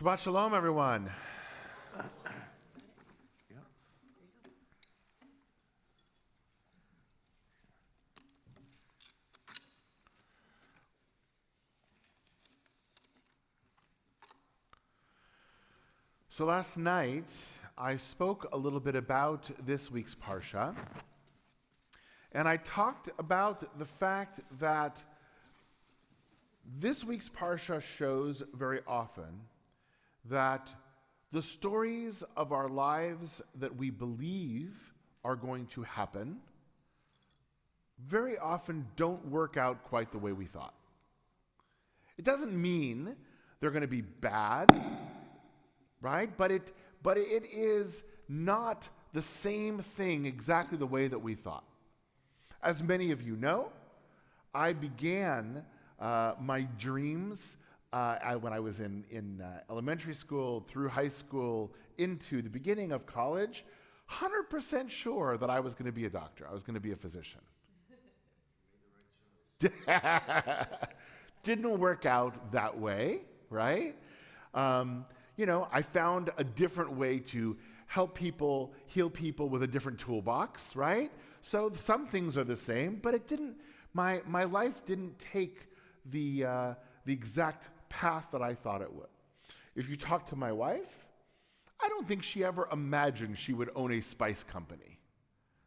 Shabbat Shalom, everyone. So last night, I spoke a little bit about this week's Parsha, and I talked about the fact that this week's Parsha shows very often that the stories of our lives that we believe are going to happen very often don't work out quite the way we thought. It doesn't mean they're going to be bad, right? But it is not the same thing exactly the way that we thought. As many of you know, I began my dreams when I was in elementary school, through high school, into the beginning of college, 100% sure that I was going to be a doctor. I was going to be a physician. Didn't work out that way, right? I found a different way to help people, heal people with a different toolbox, right? So some things are the same, but it didn't. My life didn't take the exact path that I thought it would. If you talk to my wife, I don't think she ever imagined she would own a spice company.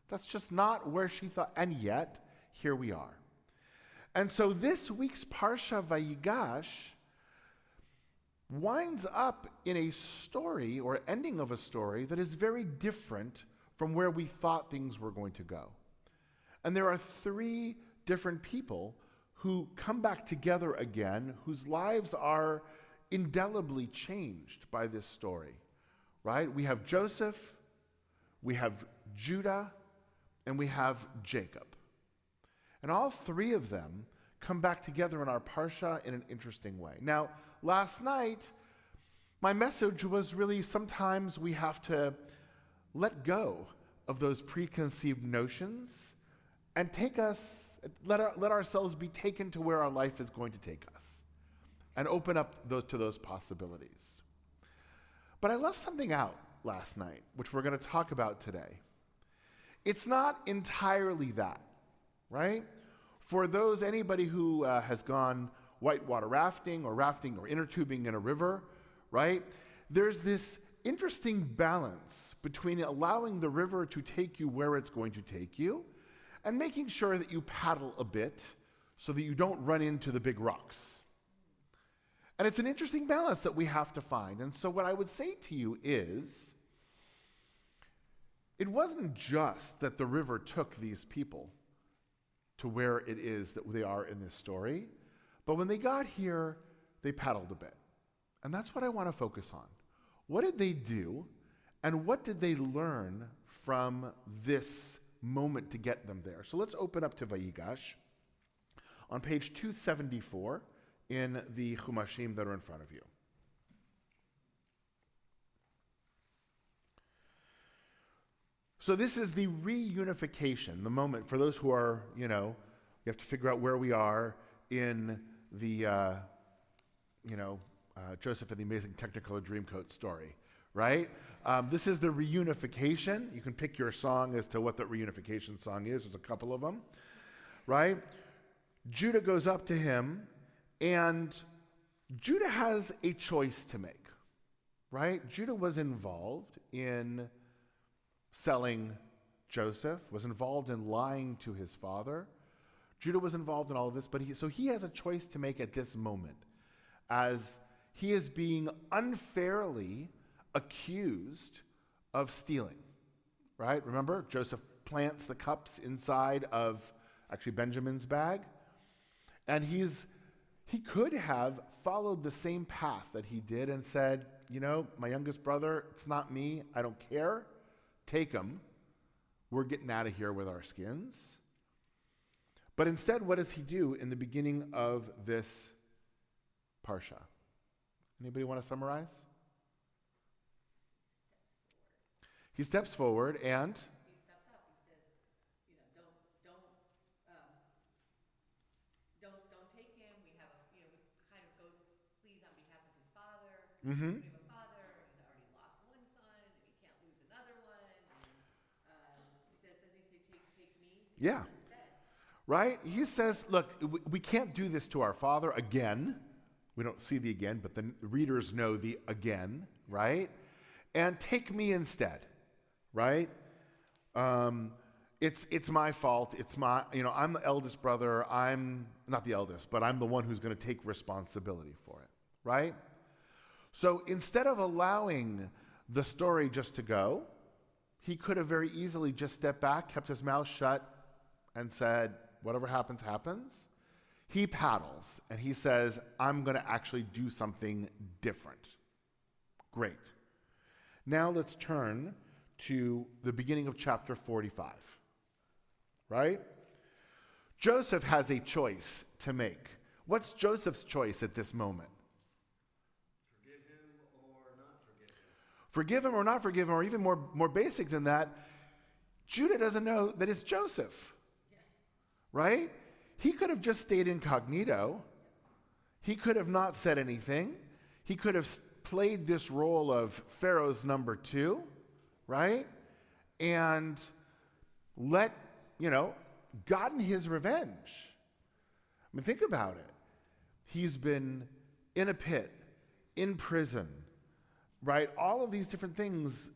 That's just not where she thought, and yet, here we are. And so this week's Parasha Vayigash winds up in a story, or ending of a story, that is very different from where we thought things were going to go. And there are three different people who come back together again, whose lives are indelibly changed by this story, right? We have Joseph, we have Judah, and we have Jacob. And all three of them come back together in our Parsha in an interesting way. Now, last night, my message was really sometimes we have to let go of those preconceived notions and let ourselves be taken to where our life is going to take us and open up those possibilities. But I left something out last night, which we're going to talk about today. It's not entirely that, right? For anybody who has gone whitewater rafting or inner tubing in a river, right? There's this interesting balance between allowing the river to take you where it's going to take you and making sure that you paddle a bit so that you don't run into the big rocks. And it's an interesting balance that we have to find. And so what I would say to you is, it wasn't just that the river took these people to where it is that they are in this story, but when they got here, they paddled a bit. And that's what I want to focus on. What did they do, and what did they learn from this moment to get them there? So let's open up to Vayigash on page 274 in the Chumashim that are in front of you. So this is the reunification, the moment for those who are, you have to figure out where we are in the, Joseph and the Amazing Technicolor Dreamcoat story, right? This is the reunification. You can pick your song as to what the reunification song is. There's a couple of them, right? Judah goes up to him, and Judah has a choice to make, right? Judah was involved in selling Joseph, was involved in lying to his father. Judah was involved in all of this, but he has a choice to make at this moment as he is being unfairly accused of stealing, right? Remember, Joseph plants the cups inside of actually Benjamin's bag, and he could have followed the same path that he did and said, my youngest brother, it's not me, I don't care, take him, we're getting out of here with our skins. But instead, what does he do in the beginning of this Parsha? Anybody want to summarize? He steps forward and he steps up. He says, don't take him. We have he kind of goes, please, on behalf of his father. Mm-hmm. We have a father, he's already lost one son, and he can't lose another one. And he says, doesn't he say, take me Yeah. instead? Right? He says, look, we can't do this to our father again. We don't see the again, but the readers know the again, right? And take me instead, right? It's my fault. It's my, I'm the eldest brother. I'm not the eldest, but I'm the one who's going to take responsibility for it, right? So instead of allowing the story just to go, he could have very easily just stepped back, kept his mouth shut, and said, whatever happens, happens. He paddles, and he says, I'm going to actually do something different. Great. Now let's turn to the beginning of chapter 45, right? Joseph has a choice to make. What's Joseph's choice at this moment? Forgive him or not forgive him. Forgive him or not forgive him, or even more basic than that, Judah doesn't know that it's Joseph, right? He could have just stayed incognito. He could have not said anything. He could have played this role of Pharaoh's number 2, right? And gotten his revenge. I mean, think about it. He's been in a pit, in prison, right? All of these different things.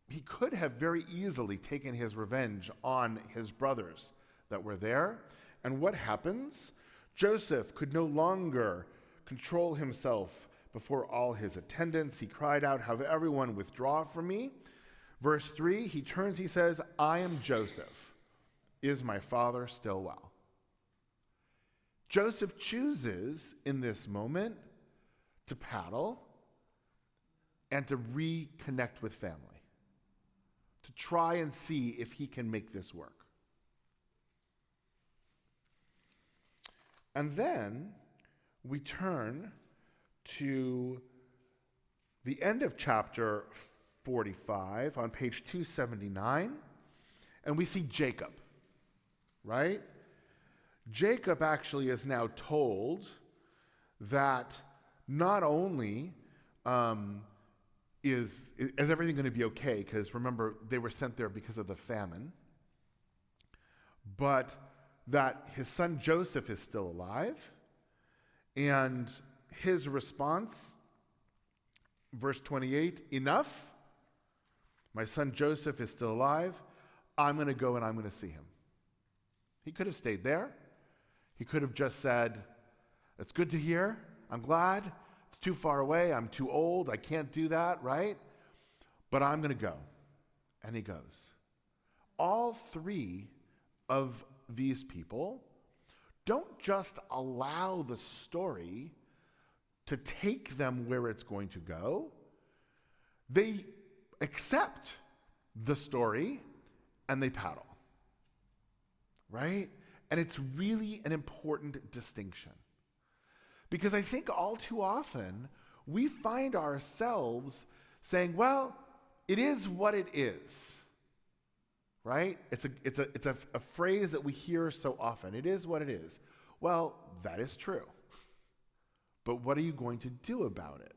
He could have very easily taken his revenge on his brothers that were there. And what happens? Joseph could no longer control himself before all his attendants. He cried out, have everyone withdraw from me. Verse 3, he turns, he says, I am Joseph. Is my father still well? Joseph chooses in this moment to paddle and to reconnect with family, to try and see if he can make this work. And then we turn to the end of chapter 45 on page 279, and we see Jacob, right? Jacob actually is now told that not only is everything going to be okay, because remember, they were sent there because of the famine, but that his son Joseph is still alive, and his response, verse 28, enough, my son Joseph is still alive, I'm going to go and I'm going to see him. He could have stayed there. He could have just said, it's good to hear, I'm glad, it's too far away, I'm too old, I can't do that, right? But I'm going to go. And he goes. All 3 of these people don't just allow the story to take them where it's going to go. They accept the story and they paddle, right? And it's really an important distinction, because I think all too often we find ourselves saying, well, it is what it is. Right? It's a phrase that we hear so often. It is what it is. Well, that is true. But what are you going to do about it?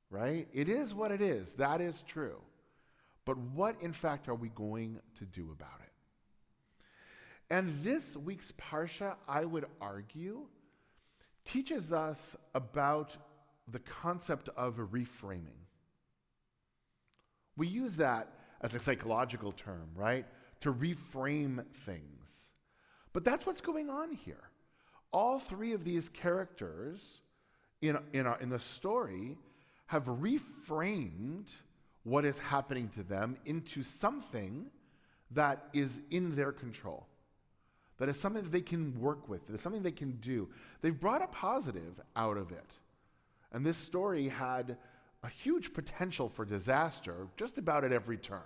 Right? It is what it is. That is true. But what, in fact, are we going to do about it? And this week's Parsha, I would argue, teaches us about the concept of reframing. We use that as a psychological term, right? To reframe things. But that's what's going on here. All 3 of these characters in the story have reframed what is happening to them into something that is in their control, that is something that they can work with, that is something they can do. They've brought a positive out of it. And this story had a huge potential for disaster just about at every turn.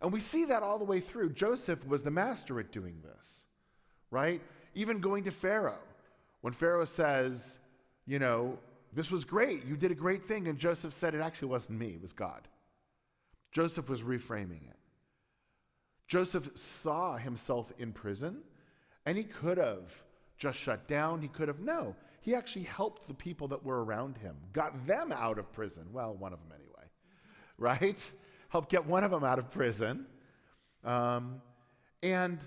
And we see that all the way through. Joseph was the master at doing this, right? Even going to Pharaoh. When Pharaoh says, this was great, you did a great thing, and Joseph said, it actually wasn't me, it was God. Joseph was reframing it. Joseph saw himself in prison, and he could have just shut down. He could have, no. he actually helped the people that were around him, got them out of prison. Well, one of them anyway, right? Helped get one of them out of prison. And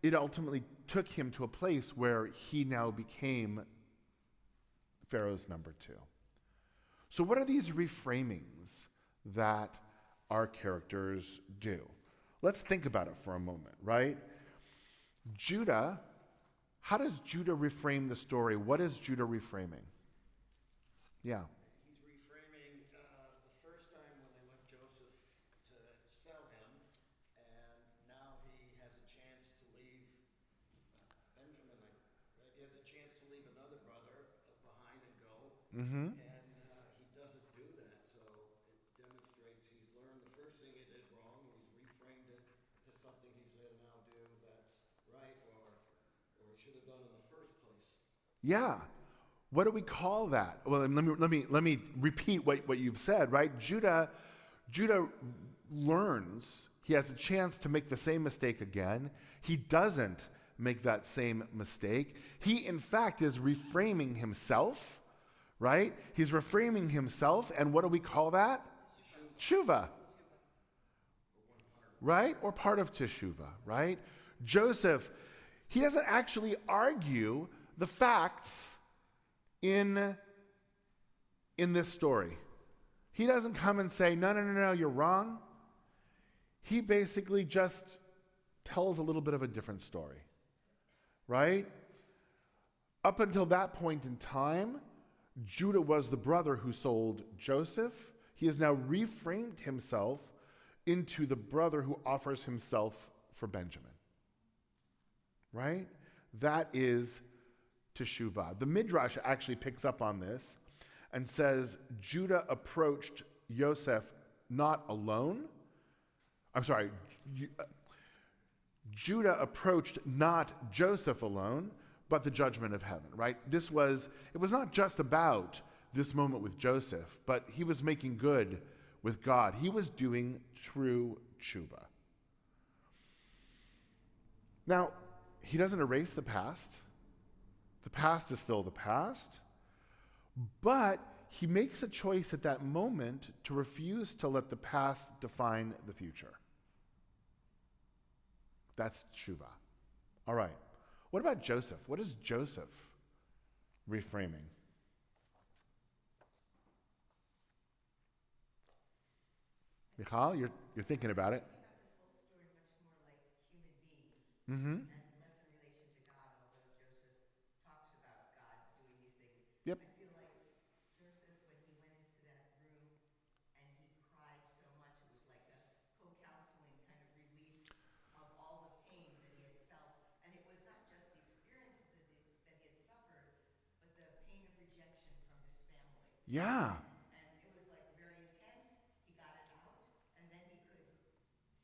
it ultimately took him to a place where he now became Pharaoh's number 2. So what are these reframings that our characters do? Let's think about it for a moment, right? Judah, how does Judah reframe the story? What is Judah reframing? Yeah. He's reframing the first time when they left Joseph to sell him, and now he has a chance to leave Benjamin, right? He has a chance to leave another brother behind and go, Mm-hmm. and he doesn't do that. So it demonstrates he's learned the first thing he did wrong, and he's reframed it to something he's going to now do that's right, or he should have done in the first place. Yeah. What do we call that? Well, let me repeat what you've said, right? Judah learns. He has a chance to make the same mistake again. He doesn't make that same mistake. He, in fact, is reframing himself, right? He's reframing himself, and what do we call that? Tshuva. Right? Or part of Teshuvah, right? Joseph, he doesn't actually argue the facts in this story. He doesn't come and say, no, you're wrong. He basically just tells a little bit of a different story, right? Up until that point in time, Judah was the brother who sold Joseph. He has now reframed himself into the brother who offers himself for Benjamin, right? That is Teshuvah. The Midrash actually picks up on this and says Judah approached Joseph not alone. I'm sorry, Judah approached not Joseph alone, but the judgment of heaven, right? It was not just about this moment with Joseph, but he was making good with God. He was doing true tshuva. Now, he doesn't erase the past. The past is still the past, but he makes a choice at that moment to refuse to let the past define the future. That's tshuva. All right. What about Joseph? What is Joseph reframing? Michal, you're thinking about it. About this whole story much more like human beings. Mm-hmm. And less in relation to God, although Joseph talks about God doing these things. Yep. I feel like Joseph, when he went into that room and he cried so much, it was like a co-counseling kind of release of all the pain that he had felt. And it was not just the experiences that he had suffered, but the pain of rejection from his family. Yeah. And it was like very intense. He got it out, and then he could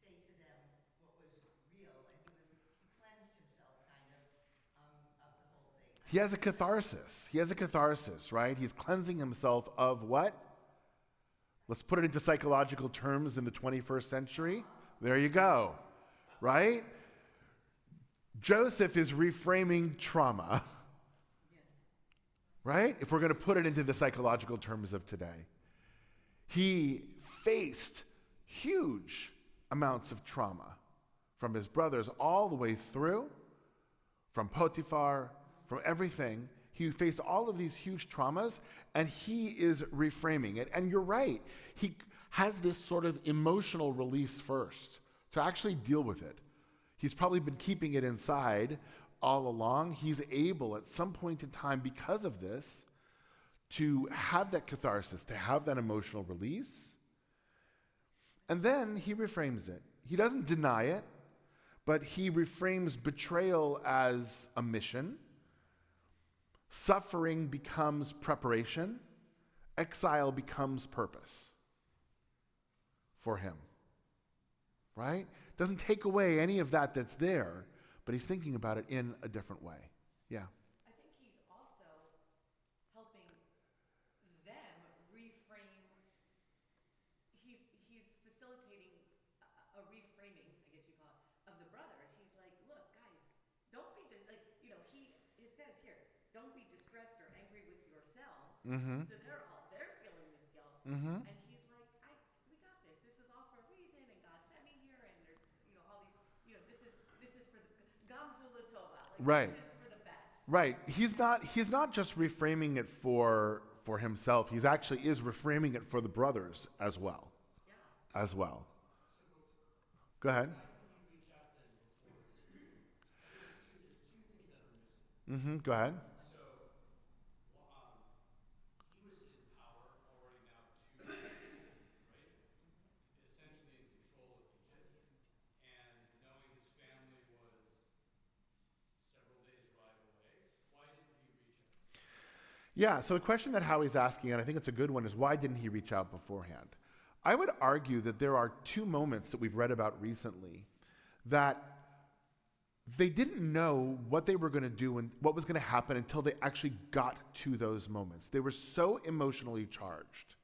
say to them what was real, and he cleansed himself kind of the whole thing. He has a catharsis. Right? He's cleansing himself of what? Let's put it into psychological terms in the 21st century. There you go. Right? Joseph is reframing trauma. Right? If we're going to put it into the psychological terms of today. He faced huge amounts of trauma from his brothers all the way through, from Potiphar, from everything. He faced all of these huge traumas, and he is reframing it. And you're right. He has this sort of emotional release first to actually deal with it. He's probably been keeping it inside all along. He's able at some point in time, because of this, to have that catharsis, to have that emotional release. And then he reframes it. He doesn't deny it, but he reframes betrayal as a mission. Suffering becomes preparation. Exile becomes purpose for him. Right? Doesn't take away any of that that's there, but he's thinking about it in a different way. Yeah. I think he's also helping them reframe. He's facilitating a reframing, I guess you call it, of the brothers. He's like, look, guys, don't be it says here, don't be distressed or angry Mm-hmm. So they're feeling this guilt. Mm-hmm. And he's like, we got this. This is all for a reason, and God sent me here, and there's, all these, this is for the Gamzula Tova. Like, Right. this is for the best. Right. He's not just reframing it for himself. He's actually is reframing it for the brothers as well. Yeah. As well. Go ahead. Mm-hmm. Go ahead. He was in power already now 2 years, right? Essentially in control of Egypt, and knowing his family was several days' ride away, why didn't he reach out? Yeah, so the question that Howie's asking, and I think it's a good one, is why didn't he reach out beforehand? I would argue that there are 2 moments that we've read about recently that they didn't know what they were going to do and what was going to happen until they actually got to those moments. They were so emotionally charged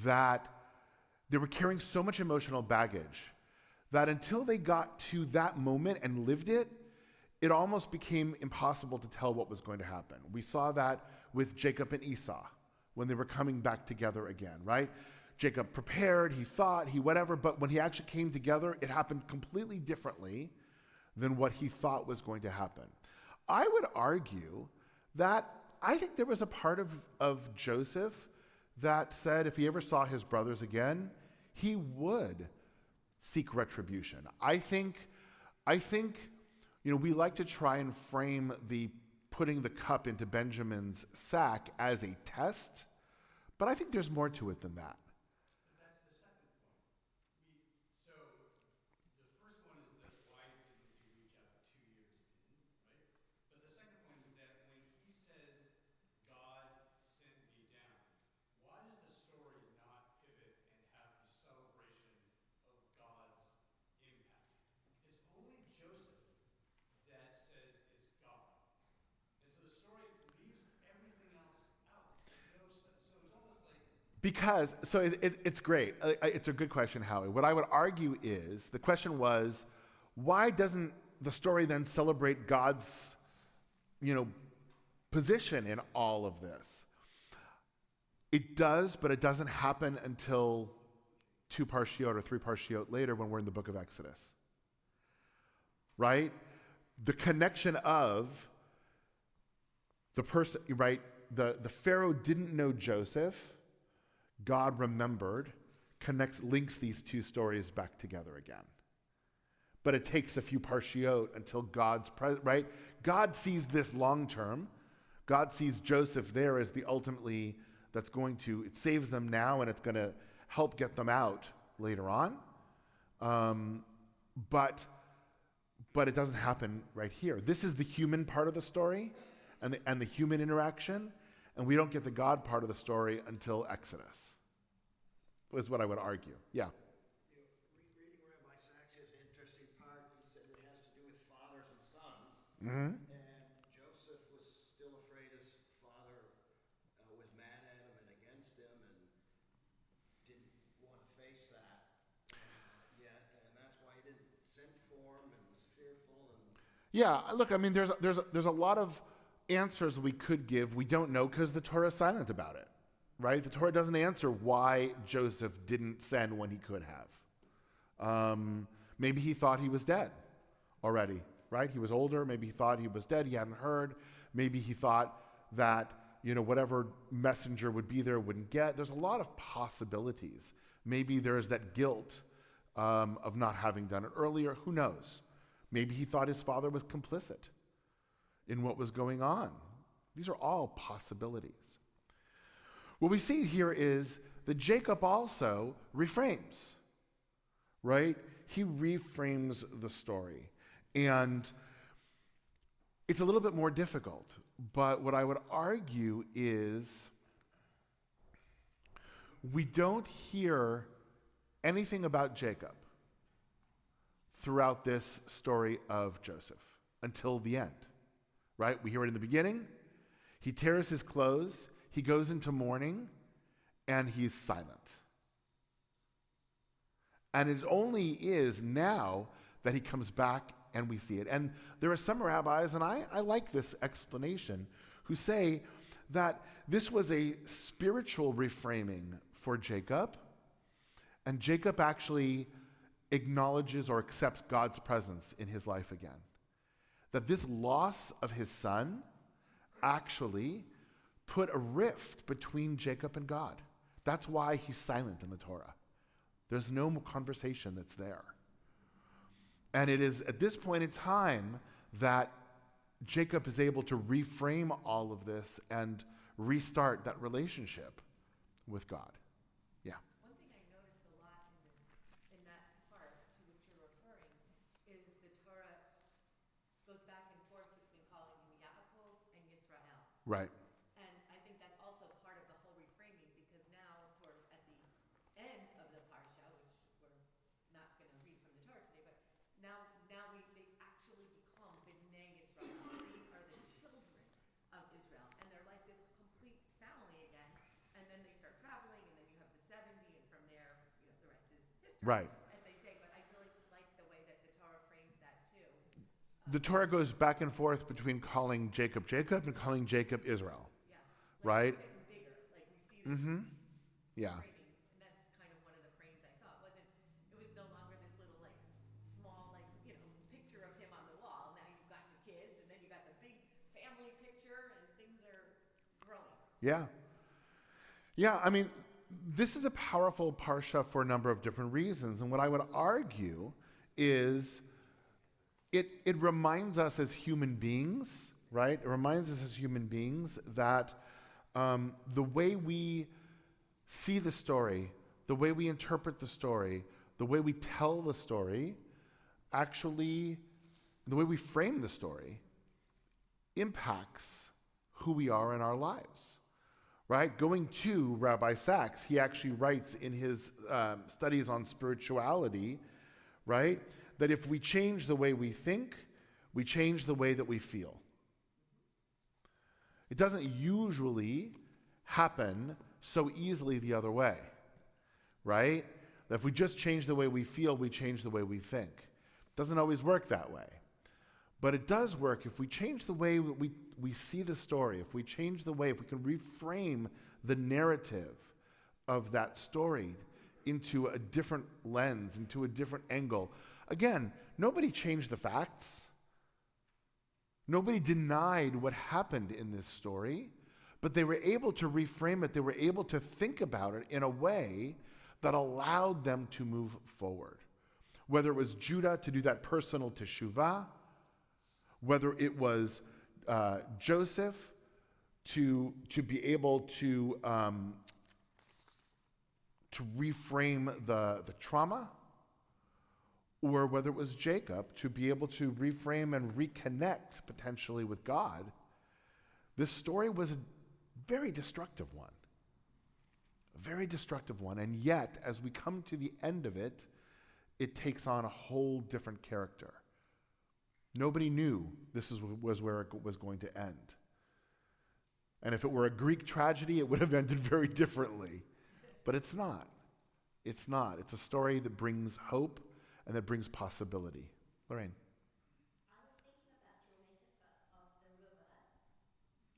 that they were carrying so much emotional baggage that until they got to that moment and lived it, it almost became impossible to tell what was going to happen. We saw that with Jacob and Esau when they were coming back together again, right? Jacob prepared, he thought, he whatever, but when he actually came together, it happened completely differently than what he thought was going to happen. I would argue that I think there was a part of Joseph that said if he ever saw his brothers again, he would seek retribution. I think, we like to try and frame the putting the cup into Benjamin's sack as a test, but I think there's more to it than that. That's the second point. So the first one is that why didn't he reach out 2 years in, right? But the second point is that when he says, God sent me down, why does the story not pivot and have the celebration of God's impact? It's only Joseph that says it's God. And so the story leaves everything else out. So it's almost like It's great. It's a good question, Howie. What I would argue is the question was, why doesn't the story then celebrate God's, position in all of this? It does, but it doesn't happen until 2 parshiot or 3 parshiot later when we're in the book of Exodus. Right? The connection of the person, right? The Pharaoh didn't know Joseph. God remembered, links these 2 stories back together again. But it takes a few parshiot until God's present, right? God sees this long term. God sees Joseph there as the ultimately it saves them now and it's going to help get them out later on. But it doesn't happen right here. This is the human part of the story and the human interaction, and we don't get the God part of the story until Exodus, is what I would argue. Yeah. Reading Rabbi Sachs has an interesting part. He said it has to do with fathers and sons. Mm-hmm. And Joseph was still afraid his father was mad at him and against him and didn't want to face that yet. And that's why he didn't send for him and was fearful. And Yeah, look, I mean, there's a lot of answers we could give. We don't know because the Torah is silent about it, right? The Torah doesn't answer why Joseph didn't send when he could have. Maybe he thought he was dead already, right? He was older. Maybe he thought he was dead. He hadn't heard. Maybe he thought that, whatever messenger would be there wouldn't get. There's a lot of possibilities. Maybe there's that guilt of not having done it earlier. Who knows? Maybe he thought his father was complicit in what was going on. These are all possibilities. What we see here is that Jacob also reframes, right? He reframes the story. And it's a little bit more difficult. But what I would argue is we don't hear anything about Jacob throughout this story of Joseph until the end, right? We hear it in the beginning. He tears his clothes, he goes into mourning, and he's silent. And it only is now that he comes back and we see it. And there are some rabbis, and I like this explanation, who say that this was a spiritual reframing for Jacob, and Jacob actually acknowledges or accepts God's presence in his life again. That this loss of his son actually put a rift between Jacob and God. That's why he's silent in the Torah. There's no conversation that's there. And it is at this point in time that Jacob is able to reframe all of this and restart that relationship with God. Yeah. One thing I noticed a lot in that part to which you're referring, is the Torah goes back and forth between calling him Yaakov and Yisrael. Right. And I think that's also part of the whole reframing, because now towards at the end of the Parsha, which we're not going to read from the Torah today, but now they actually become B'nai Yisrael. These are the children of Israel, and they're like this complete family again. And then they start traveling, and then you have the 70, and from there, the rest is history, Right. as they say. But I really like the way that the Torah frames that too. The Torah goes back and forth between calling Jacob Jacob and calling Jacob Israel. Yeah, Right. It's getting bigger. Like we see this Yeah. framing, and that's kind of one of the frames I saw. It was no longer this little like small picture of him on the wall. Now you've got the kids, and then you got the big family picture, and things are growing. Yeah. Yeah, I mean, this is a powerful parsha for a number of different reasons. And what I would argue is it reminds us as human beings, right? It reminds us as human beings that the way we see the story, the way we interpret the story, the way we tell the story, actually, the way we frame the story, impacts who we are in our lives. Right? Going to Rabbi Sachs, he actually writes in his studies on spirituality, right, that if we change the way we think, we change the way that we feel. It doesn't usually happen so easily the other way, right? That if we just change the way we feel, we change the way we think. It doesn't always work that way. But it does work if we change the way we see the story, if we change the way, if we can reframe the narrative of that story into a different lens, into a different angle. Again, nobody changed the facts. Nobody denied what happened in this story, but they were able to reframe it. They were able to think about it in a way that allowed them to move forward. Whether it was Judah to do that personal teshuvah, whether it was Joseph to be able to reframe the trauma, or whether it was Jacob to be able to reframe and reconnect potentially with God, this story was a very destructive one. A very destructive one. And yet, as we come to the end of it, it takes on a whole different character. Nobody knew this was where it was going to end. And if it were a Greek tragedy, it would have ended very differently. But it's not. It's not. It's a story that brings hope and that brings possibility. Lorraine. I was thinking about your metaphor of the river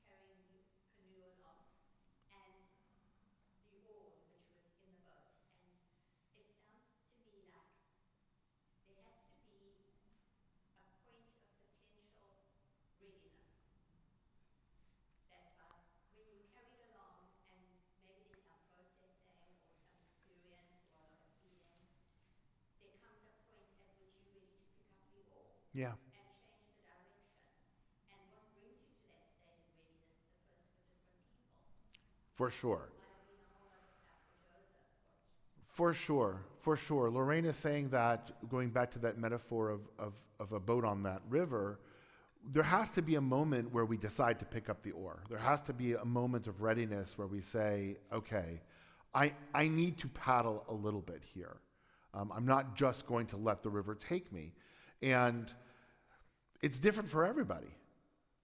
carrying the canoe along and the oar which was in the boat. And it sounds to me like there has to be a point of potential readiness. That when you're carried along and maybe there's some processing or some experience or a lot of feelings, there comes a point at which you're ready to pick up the oar. Yeah. And change the direction. And what brings you to that state of readiness differs for different people. For sure. Might have been a whole lot of stuff for Joseph. For sure. For sure. Lorraine is saying that, going back to that metaphor of a boat on that river, there has to be a moment where we decide to pick up the oar. There has to be a moment of readiness where we say, okay, I need to paddle a little bit here. I'm not just going to let the river take me. And it's different for everybody,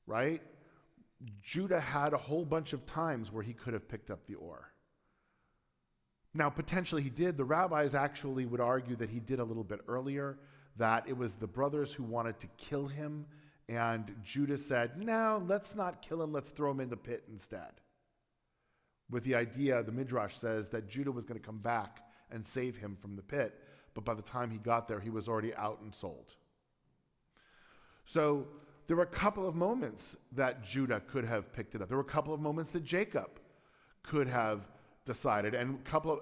right? Judah had a whole bunch of times where he could have picked up the oar. Now, potentially he did. The rabbis actually would argue that he did a little bit earlier, that it was the brothers who wanted to kill him And Judah said, no, let's not kill him. Let's throw him in the pit instead. With the idea, the Midrash says that Judah was going to come back and save him from the pit. But by the time he got there, he was already out and sold. So there were a couple of moments that Judah could have picked it up. There were a couple of moments that Jacob could have decided, and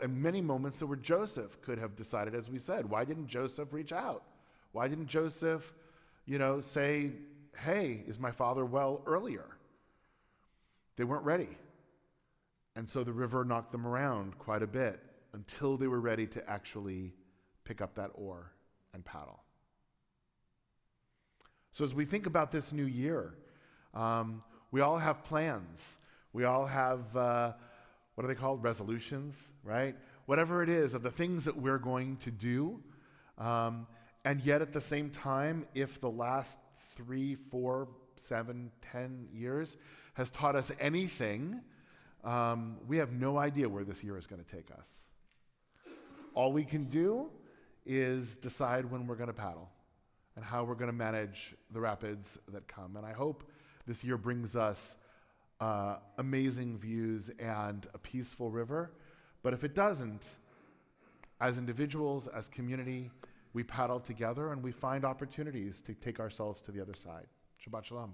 many moments that were Joseph could have decided, as we said. Why didn't Joseph reach out? Why didn't Joseph, say, hey, is my father well, earlier? They weren't ready. And so the river knocked them around quite a bit until they were ready to actually pick up that oar and paddle. So as we think about this new year, we all have plans. We all have, what are they called? Resolutions, right? Whatever it is of the things that we're going to do. And yet at the same time, if the last 3, 4, 7, 10 years has taught us anything, we have no idea where this year is going to take us. All we can do is decide when we're going to paddle and how we're going to manage the rapids that come. And I hope this year brings us amazing views and a peaceful river. But if it doesn't, as individuals, as community, we paddle together and we find opportunities to take ourselves to the other side. Shabbat Shalom.